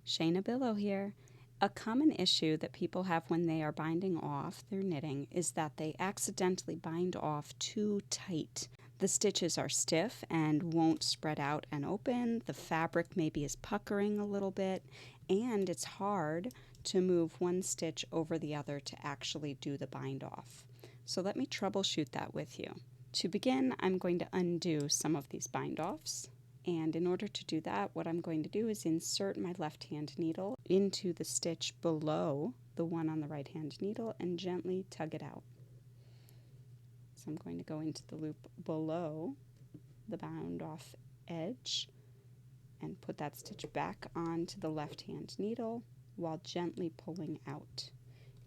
Shaina Bilow here. A common issue that people have when they are binding off their knitting is that they accidentally bind off too tight. The stitches are stiff and won't spread out and open. The fabric maybe is puckering a little bit, and it's hard to move one stitch over the other to actually do the bind off. So let me troubleshoot that with you. To begin, I'm going to undo some of these bind offs. And in order to do that, what I'm going to do is insert my left hand needle into the stitch below the one on the right hand needle and gently tug it out. So I'm going to go into the loop below the bound off edge and put that stitch back onto the left hand needle while gently pulling out.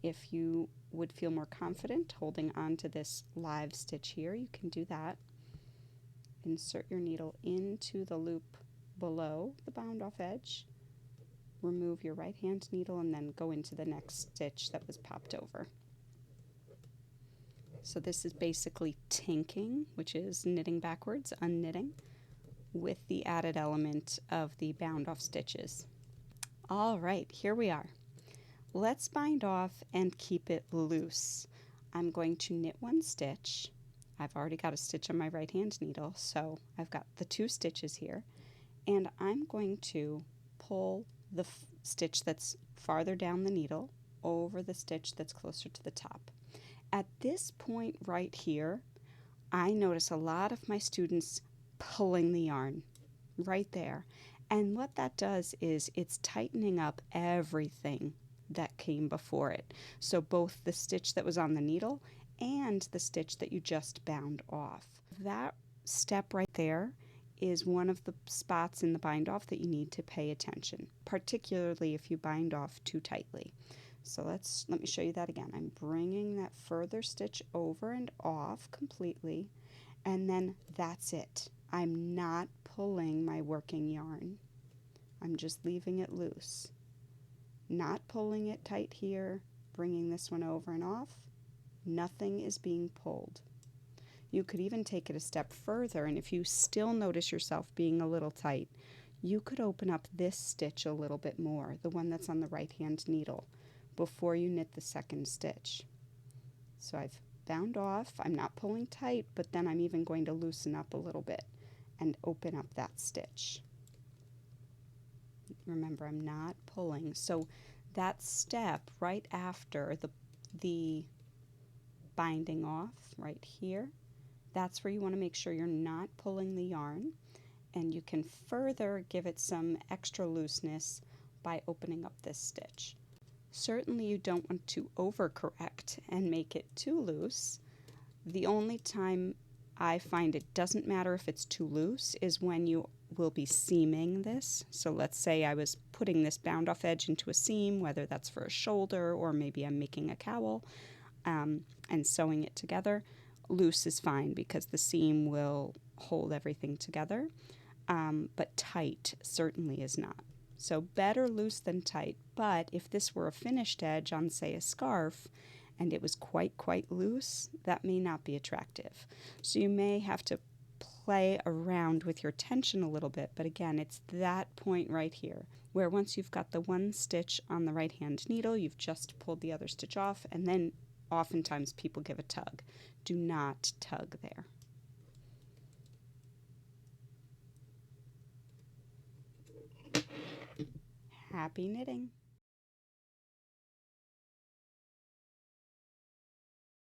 If you would feel more confident holding on to this live stitch here, you can do that. Insert your needle into the loop below the bound off edge, remove your right hand needle, and then go into the next stitch that was popped over. So this is basically tinking, which is knitting backwards, unknitting, with the added element of the bound off stitches. All right, here we are. Let's bind off and keep it loose. I'm going to knit one stitch. I've already got a stitch on my right hand needle, so I've got the two stitches here, and I'm going to pull the stitch that's farther down the needle over the stitch that's closer to the top. At this point right here, I notice a lot of my students pulling the yarn right there, and what that does is it's tightening up everything that came before it. So both the stitch that was on the needle and the stitch that you just bound off. That step right there is one of the spots in the bind off that you need to pay attention, particularly if you bind off too tightly. So let me show you that again. I'm bringing that further stitch over and off completely, and then that's it. I'm not pulling my working yarn. I'm just leaving it loose. Not pulling it tight here, bringing this one over and off. Nothing is being pulled. You could even take it a step further, and if you still notice yourself being a little tight, you could open up this stitch a little bit more, the one that's on the right hand needle, before you knit the second stitch. So I've bound off, I'm not pulling tight, but then I'm even going to loosen up a little bit and open up that stitch. Remember, I'm not pulling. So that step right after the binding off right here, that's where you want to make sure you're not pulling the yarn, and you can further give it some extra looseness by opening up this stitch. Certainly you don't want to overcorrect and make it too loose. The only time I find it doesn't matter if it's too loose is when you will be seaming this. So let's say I was putting this bound off edge into a seam, whether that's for a shoulder or maybe I'm making a cowl, and sewing it together. Loose is fine because the seam will hold everything together, but tight certainly is not. So better loose than tight, but if this were a finished edge on, say, a scarf, and it was quite loose, that may not be attractive. So you may have to play around with your tension a little bit, but again, it's that point right here where once you've got the one stitch on the right hand needle, you've just pulled the other stitch off, and then oftentimes people give a tug. Do not tug there. Happy knitting!